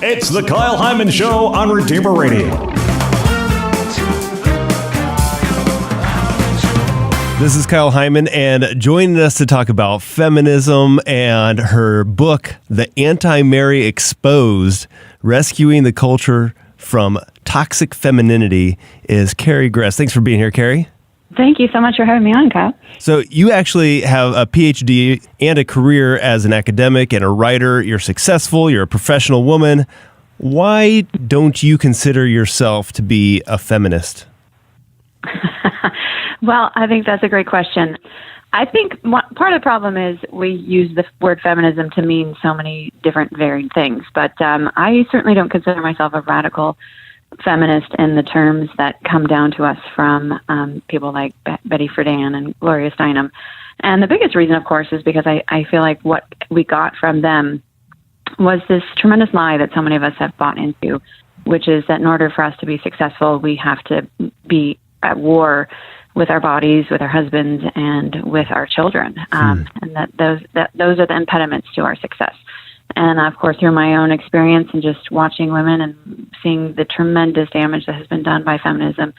It's the Kyle Hyman Show on Redeemer Radio. This is Kyle Hyman, and joining us to talk about feminism and her book, The AntiMary Exposed, Rescuing the Culture from Toxic Femininity, is Carrie Gress. Thanks for being here, Carrie. Thank you so much for having me on, Kyle. So you actually have a PhD and a career as an academic and a writer. You're successful. You're a professional woman. Why don't you consider yourself to be a feminist? Well, I think that's a great question. I think part of the problem is we use the word feminism to mean so many different varied things. But I certainly don't consider myself a radical feminist in the terms that come down to us from people like Betty Friedan and Gloria Steinem. And the biggest reason, of course, is because I feel like what we got from them was this tremendous lie that so many of us have bought into, which is that in order for us to be successful, we have to be at war with our bodies, with our husbands, and with our children, and that those are the impediments to our success. And of course, through my own experience and just watching women and seeing the tremendous damage that has been done by feminism,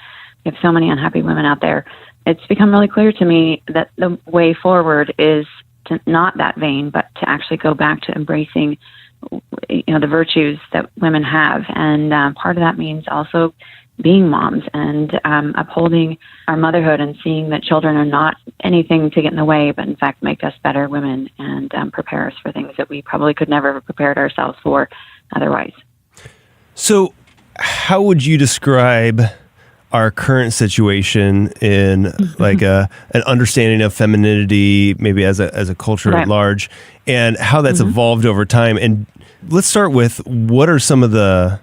we have so many unhappy women out there. It's become really clear to me that the way forward is to not that vain, but to actually go back to embracing, the virtues that women have. And part of that means also being moms and upholding our motherhood and seeing that children are not anything to get in the way, but in fact make us better women and prepare us for things that we probably could never have prepared ourselves for otherwise. So how would you describe our current situation in like an understanding of femininity, maybe as a culture at large, and how that's evolved over time? And let's start with what are some of the,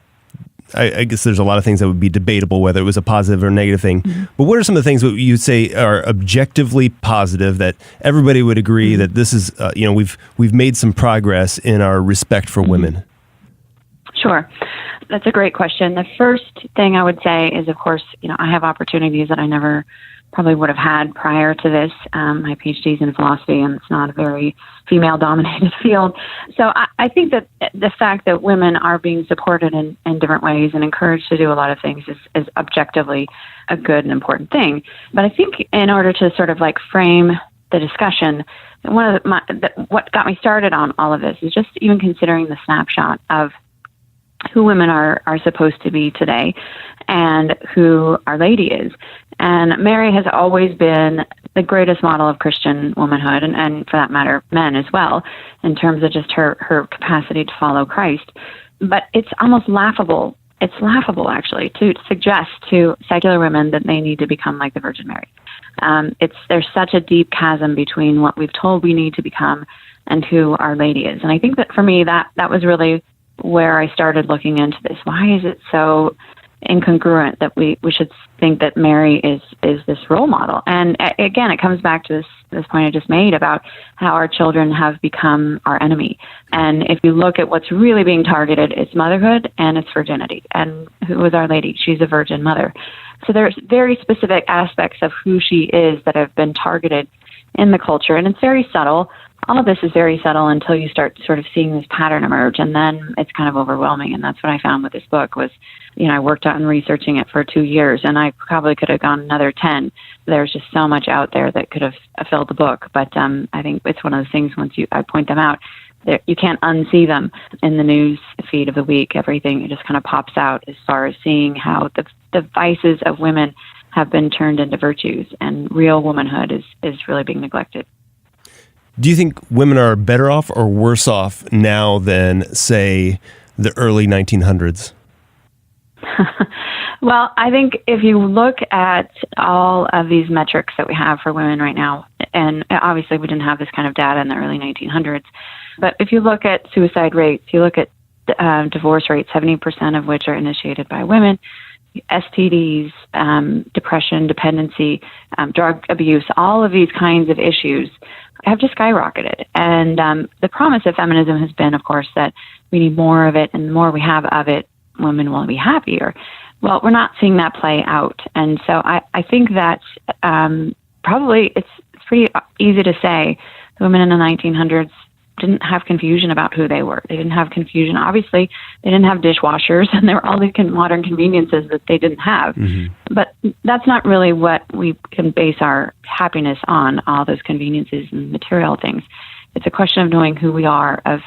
I guess there's a lot of things that would be debatable, whether it was a positive or negative thing. But what are some of the things that you'd say are objectively positive that everybody would agree that this is, we've made some progress in our respect for women? Sure. That's a great question. The first thing I would say is, of course, I have opportunities that I never probably would have had prior to this. My PhD's in philosophy, and it's not a very female-dominated field. So I think that the fact that women are being supported in different ways and encouraged to do a lot of things is objectively a good and important thing. But I think in order to sort of like frame the discussion, what got me started on all of this is just even considering the snapshot of who women are supposed to be today and who Our Lady is. And Mary has always been the greatest model of Christian womanhood, and for that matter, men as well, in terms of just her capacity to follow Christ. But it's almost laughable. It's laughable, actually, to suggest to secular women that they need to become like the Virgin Mary. There's such a deep chasm between what we've told we need to become and who Our Lady is. And I think that for me, that was really where I started looking into this. Why is it so incongruent that we should think that Mary is this role model? And again, it comes back to this point I just made about how our children have become our enemy. And if you look at what's really being targeted, it's motherhood and it's virginity. And who is Our Lady? She's a virgin mother. So there's very specific aspects of who she is that have been targeted in the culture, and it's very subtle. All of this is very subtle until you start sort of seeing this pattern emerge, and then it's kind of overwhelming. And that's what I found with this book was, I worked on researching it for 2 years, and I probably could have gone another 10. There's just so much out there that could have filled the book. But I think it's one of those things, once I point them out, you can't unsee them in the news feed of the week. Everything, it just kind of pops out as far as seeing how the vices of women have been turned into virtues, and real womanhood is really being neglected. Do you think women are better off or worse off now than, say, the early 1900s? Well, I think if you look at all of these metrics that we have for women right now, and obviously we didn't have this kind of data in the early 1900s, but if you look at suicide rates, you look at divorce rates, 70% of which are initiated by women, STDs, depression, dependency, drug abuse, all of these kinds of issues have just skyrocketed. And the promise of feminism has been, of course, that we need more of it, and the more we have of it, women will be happier. Well, we're not seeing that play out. And so I think that probably it's pretty easy to say the women in the 1900s didn't have confusion about who they were. They didn't have confusion. Obviously, they didn't have dishwashers, and there were all these modern conveniences that they didn't have. But that's not really what we can base our happiness on, all those conveniences and material things. It's a question of knowing who we are, of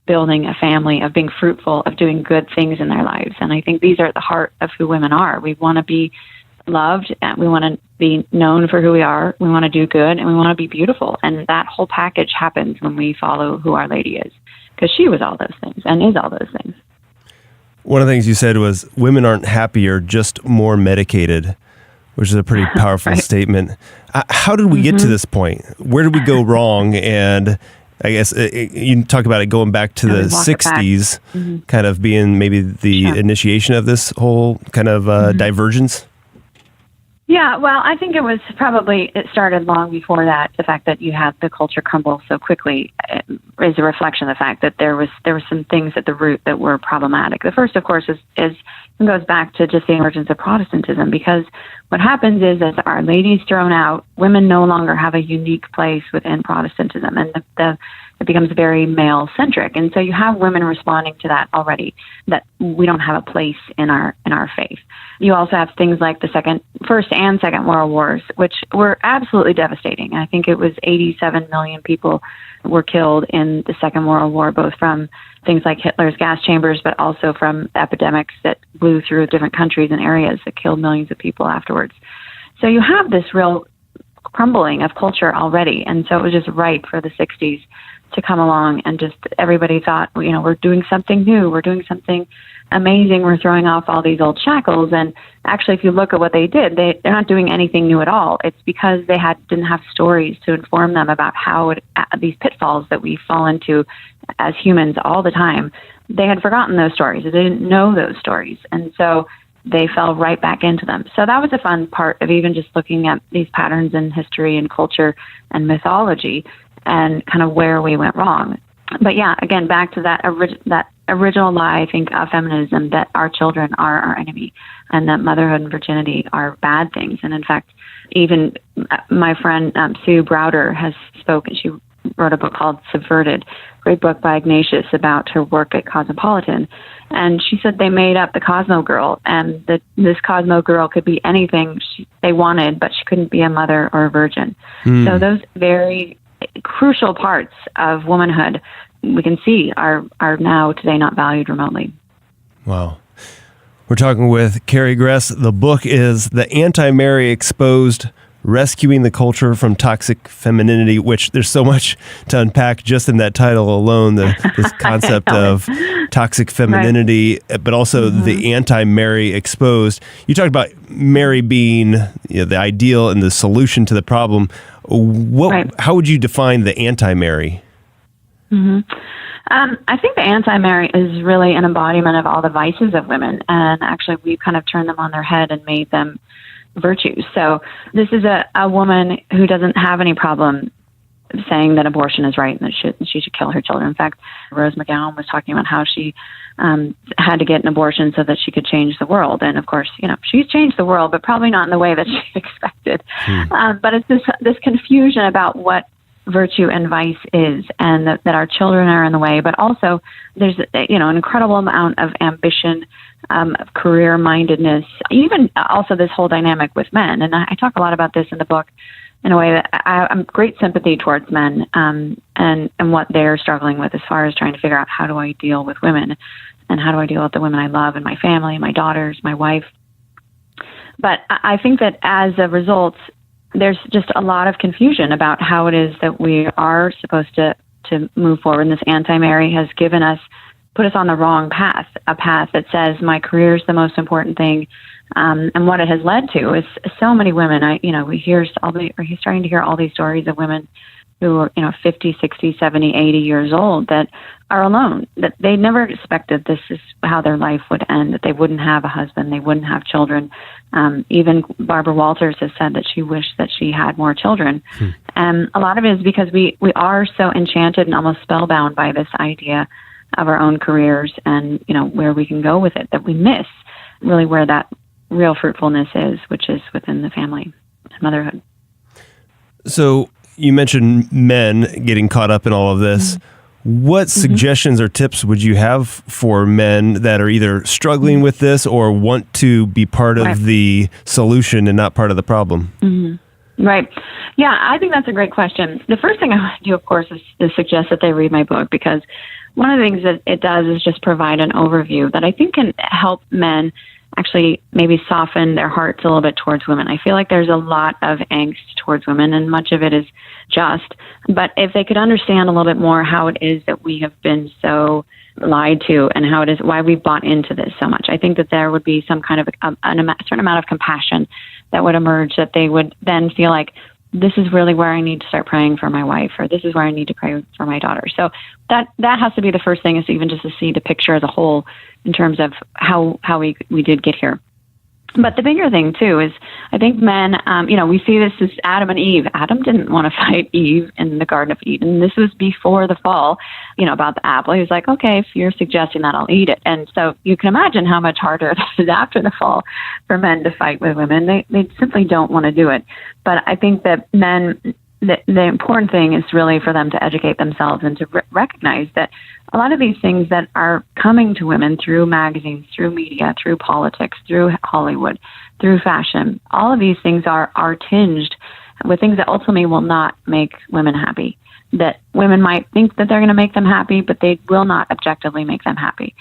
building a family, of being fruitful, of doing good things in their lives. And I think these are at the heart of who women are. We want to be loved, and we want to be known for who we are. We want to do good, and we want to be beautiful. And that whole package happens when we follow who Our Lady is, because she was all those things and is all those things. One of the things you said was women aren't happier, just more medicated, which is a pretty powerful right. statement. How did we get to this point? Where did we go wrong? And I guess you talk about it going back to the 60s, kind of being maybe the initiation of this whole kind of divergence. Yeah, well, I think it started long before that. The fact that you had the culture crumble so quickly is a reflection of the fact that there were some things at the root that were problematic. The first, of course, is goes back to just the emergence of Protestantism, because what happens is, as Our Lady's thrown out, women no longer have a unique place within Protestantism, and it becomes very male-centric. And so you have women responding to that already, that we don't have a place in our faith. You also have things like the First and Second World Wars, which were absolutely devastating. I think it was 87 million people were killed in the Second World War, both from things like Hitler's gas chambers, but also from epidemics that blew through different countries and areas that killed millions of people afterwards. So you have this real crumbling of culture already. And so it was just right for the 60s to come along, and just everybody thought, we're doing something new. We're doing something amazing. We're throwing off all these old shackles. And actually, if you look at what they did, they're not doing anything new at all. It's because they didn't have stories to inform them about how these pitfalls that we fall into as humans all the time. They had forgotten those stories. They didn't know those stories. And so they fell right back into them. So that was a fun part of even just looking at these patterns in history and culture and mythology, and kind of where we went wrong. But yeah, again, back to that original lie, I think, of feminism, that our children are our enemy, and that motherhood and virginity are bad things. And in fact, even my friend Sue Browder has spoken. She wrote a book called Subverted, great book by Ignatius about her work at Cosmopolitan. And she said they made up the Cosmo Girl, and that this Cosmo Girl could be anything they wanted, but she couldn't be a mother or a virgin. So those very crucial parts of womanhood, we can see, are now today not valued remotely. Wow. We're talking with Carrie Gress. The book is The AntiMary Exposed, Rescuing the Culture from Toxic Femininity, which there's so much to unpack just in that title alone, this concept of toxic femininity, right, but also the anti-Mary exposed. You talked about Mary being the ideal and the solution to the problem. How would you define the anti-Mary? I think the anti-Mary is really an embodiment of all the vices of women, and actually we've kind of turned them on their head and made them virtues. So this is a woman who doesn't have any problem saying that abortion is right and that she should kill her children. In fact, Rose McGowan was talking about how she had to get an abortion so that she could change the world. And of course, she's changed the world, but probably not in the way that she expected. But it's this confusion about what virtue and vice is, and that our children are in the way. But also there's an incredible amount of ambition, of career-mindedness, even also this whole dynamic with men. And I talk a lot about this in the book in a way that I'm great sympathy towards men, and what they're struggling with as far as trying to figure out, how do I deal with women, and how do I deal with the women I love and my family, my daughters, my wife. But I think that as a result, there's just a lot of confusion about how it is that we are supposed to move forward. And this anti-Mary has put us on the wrong path, a path that says my career is the most important thing. And what it has led to is so many women, we're starting to hear all these stories of women who are, 50, 60, 70, 80 years old that are alone, that they never expected this is how their life would end, that they wouldn't have a husband, they wouldn't have children. Even Barbara Walters has said that she wished that she had more children. And a lot of it is because we are so enchanted and almost spellbound by this idea of our own careers and, where we can go with it, that we miss really where that real fruitfulness is, which is within the family and motherhood. So you mentioned men getting caught up in all of this. What suggestions or tips would you have for men that are either struggling with this or want to be part of the solution and not part of the problem? Right. Yeah, I think that's a great question. The first thing I want to do, of course, is suggest that they read my book, because one of the things that it does is just provide an overview that I think can help men actually maybe soften their hearts a little bit towards women. I feel like there's a lot of angst towards women, and much of it is just. But if they could understand a little bit more how it is that we have been so lied to and how it is, why we bought into this so much, I think that there would be some kind of a certain amount of compassion that would emerge, that they would then feel like, this is really where I need to start praying for my wife, or this is where I need to pray for my daughter. So that has to be the first thing, is even just to see the picture as a whole in terms of how we did get here. But the bigger thing, too, is I think men, we see this as Adam and Eve. Adam didn't want to fight Eve in the Garden of Eden. This was before the fall, about the apple. He was like, okay, if you're suggesting that, I'll eat it. And so you can imagine how much harder it is after the fall for men to fight with women. They simply don't want to do it. But I think that men, the important thing is really for them to educate themselves and to recognize that a lot of these things that are coming to women through magazines, through media, through politics, through Hollywood, through fashion, all of these things are tinged with things that ultimately will not make women happy. That women might think that they're going to make them happy, but they will not objectively make them happy.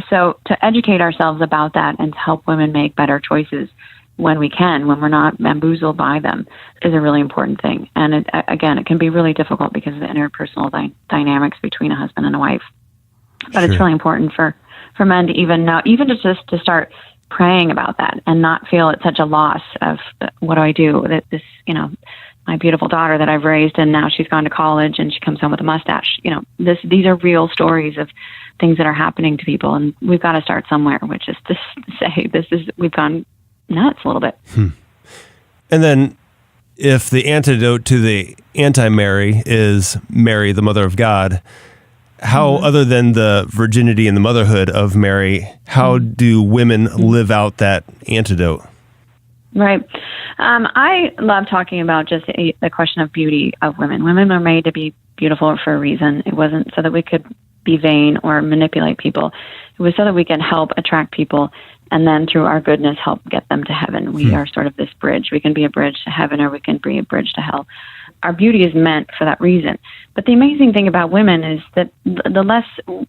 So to educate ourselves about that and to help women make better choices when we can, when we're not bamboozled by them, is a really important thing. And it can be really difficult because of the interpersonal dynamics between a husband and a wife. But It's really important for men to even know, even just to start praying about that and not feel it's such a loss of, what do I do? That this, my beautiful daughter that I've raised, and now she's gone to college and she comes home with a mustache. These are real stories of things that are happening to people, and we've got to start somewhere, which is to say we've gone nuts a little bit. And then if the antidote to the anti-Mary is Mary, the mother of God, how, other than the virginity and the motherhood of Mary, how do women live out that antidote? Right. I love talking about just the question of beauty of women. Women are made to be beautiful for a reason. It wasn't so that we could be vain or manipulate people. It was so that we can help attract people, and then through our goodness help get them to heaven. We are sort of this bridge. We can be a bridge to heaven, or we can be a bridge to hell. Our beauty is meant for that reason. But the amazing thing about women is that the less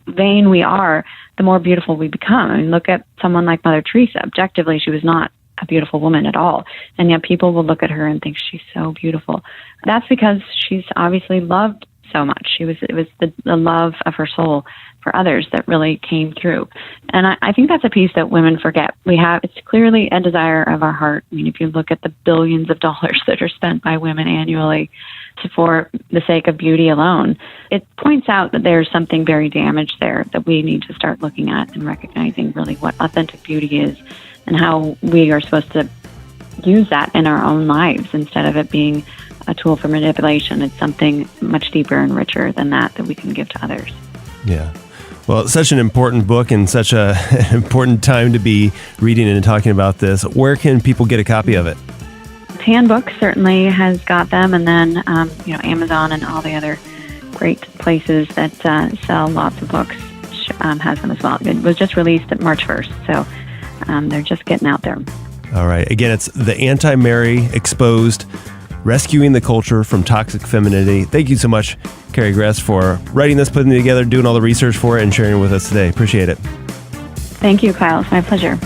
vain we are, the more beautiful we become. I mean, look at someone like Mother Teresa. Objectively, she was not a beautiful woman at all. And yet people will look at her and think she's so beautiful. That's because she's obviously loved so much. It was the love of her soul for others that really came through. And I think that's a piece that women forget. It's clearly a desire of our heart. I mean, if you look at the billions of dollars that are spent by women annually for the sake of beauty alone, it points out that there's something very damaged there that we need to start looking at and recognizing really what authentic beauty is and how we are supposed to use that in our own lives instead of it being a tool for manipulation. It's something much deeper and richer than that we can give to others. Yeah. Well, it's such an important book and such an important time to be reading and talking about this. Where can people get a copy of it? Tan Books certainly has got them, and then Amazon and all the other great places that sell lots of books has them as well. It was just released at March 1st, so they're just getting out there. All right. Again, it's the AntiMary Exposed, Rescuing the Culture from Toxic Femininity. Thank you so much, Carrie Gress, for writing this, putting it together, doing all the research for it, and sharing it with us today. Appreciate it. Thank you, Kyle. It's my pleasure.